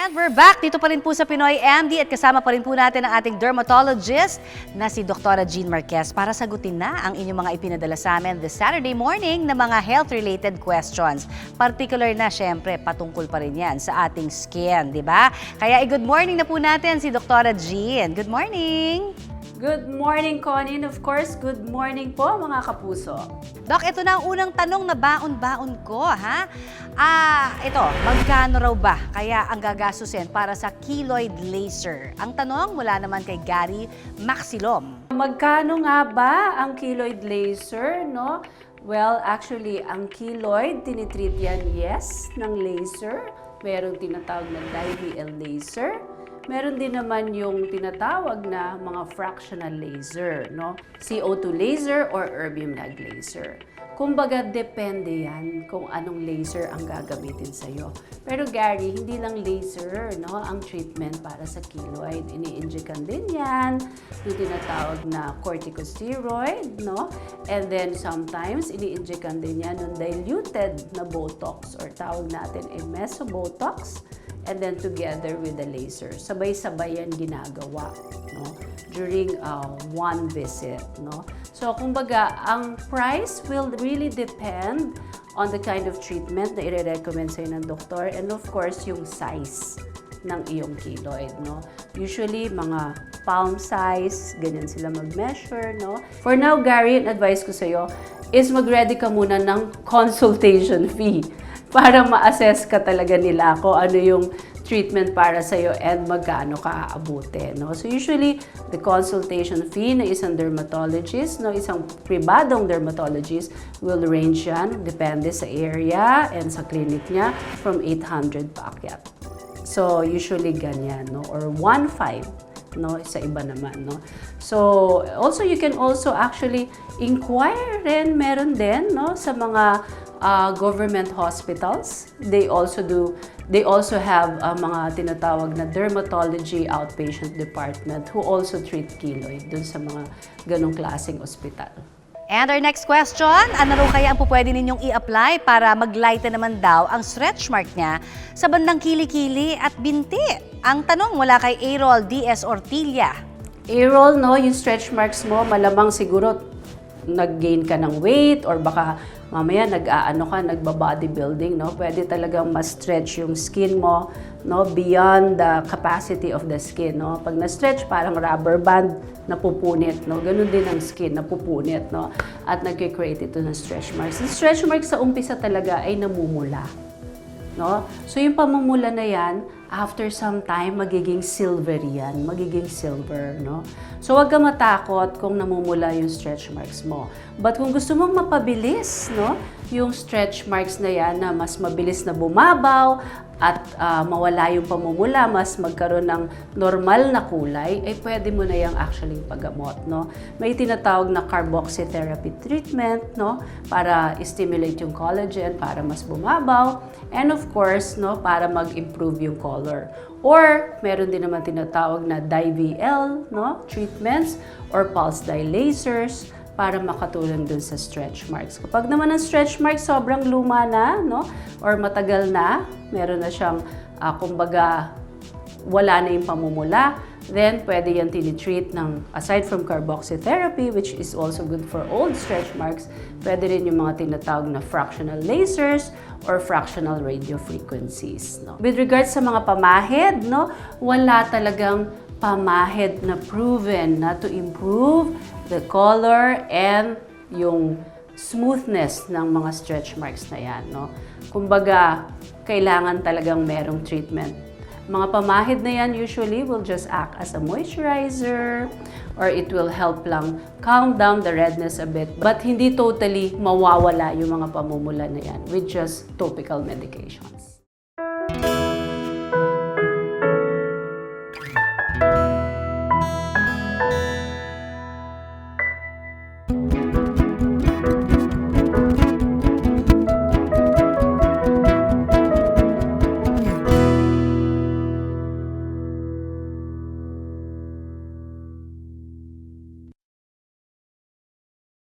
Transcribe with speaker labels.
Speaker 1: And we're back dito pa rin po sa Pinoy MD at kasama pa rin po natin ang ating dermatologist na si Dr. Jean Marquez para sagutin na ang inyong mga ipinadala sa amin this Saturday morning na mga health-related questions. Particular na syempre, patungkol pa rin yan sa ating skin, di ba? Kaya good morning na po natin si Dr. Jean. Good morning!
Speaker 2: Good morning, Connie. And of course, good morning po mga kapuso.
Speaker 1: Doc, ito na ang unang tanong na baon-baon ko, ha? Ito, magkano raw ba kaya ang gagastusin para sa keloid laser? Ang tanong mula naman kay Gary Maxilom.
Speaker 2: Magkano nga ba ang keloid laser, no? Well, actually, ang keloid, tinitreat yan, yes, ng laser. Merong tinatawag na IVL laser. Meron din naman yung tinatawag na mga fractional laser, no? CO2 laser or erbium lag laser. Kumbaga, depende yan kung anong laser ang gagamitin sa'yo. Pero Gary, hindi lang laser, no, ang treatment para sa keloid. Ini-injectan din yan, yung tinatawag na corticosteroid, no? And then sometimes, ini-injectan din yan ng diluted na Botox or tawag natin ay mesobotox. And then together with the laser. Sabay-sabay yan ginagawa, no? During one visit, no? So, kumbaga, ang price will really depend on the kind of treatment na i-recommend sa'yo ng doktor and of course, yung size ng iyong keloid, no? Usually, mga palm size, ganyan sila mag-measure, no? For now, Gary, ang advice ko sa'yo is mag-ready ka muna ng consultation fee para ma-assess ka talaga nila kung ano yung treatment para sa'yo and magkano ka aabutin, no? So usually, the consultation fee ng isang dermatologist, no, isang pribadong dermatologist will range yan, depende sa area and sa clinic niya, from 800 paakyat. So usually ganyan, no? Or 1.5, no? Sa iba naman, no? So also, you can also actually inquire rin, meron din, no? Sa mga government hospitals. They also have mga tinatawag na dermatology outpatient department who also treat keloid dun sa mga ganong klaseng ospital.
Speaker 1: And our next question, ano raw kaya ang pupwede ninyong i-apply para mag-lighten naman daw ang stretch mark niya sa bandang kilikili at binti? Ang tanong mula kay Errol D.S. Ortilla.
Speaker 2: Errol, no, yung stretch marks mo, malamang siguro nag-gain ka ng weight or baka mamaya nagba-bodybuilding, no? Pwede talagang ma-stretch yung skin mo, no, beyond the capacity of the skin, no? Pag na-stretch, parang rubber band napupunit, no? Ganun din ang skin, napupunit, no? At nagki-create ito ng stretch marks. Yung stretch marks sa umpisa talaga ay namumula, no? So yung pamumula na yan, after some time, magiging silvery yan, magiging silver, no? So, huwag ka matakot kung namumula yung stretch marks mo. But kung gusto mong mapabilis, no, yung stretch marks na yan na mas mabilis na bumabaw at mawala yung pamumula, mas magkaroon ng normal na kulay, ay pwede mo na yung actually paggamot, no? May tinatawag na carboxytherapy treatment, no, para stimulate yung collagen, para mas bumabaw, and of course, no, para mag-improve yung color. Or, meron din naman tinatawag na DIVL, no, treatments or pulse dye lasers para makatulong dun sa stretch marks. Kapag naman ang stretch marks sobrang luma na, no, or matagal na, meron na siyang, kumbaga, wala na yung pamumula, then pwede yan tinitreat ng, aside from carboxytherapy, which is also good for old stretch marks, pwede rin yung mga tinatawag na fractional lasers or fractional radio frequencies, no? With regards sa mga pamahid, no, wala talagang pamahid na proven na to improve the color and yung smoothness ng mga stretch marks na yan, no? Kumbaga, kailangan talagang merong treatment. Mga pamahid na yan usually will just act as a moisturizer or it will help lang calm down the redness a bit. But hindi totally mawawala yung mga pamumula na yan with just topical medications.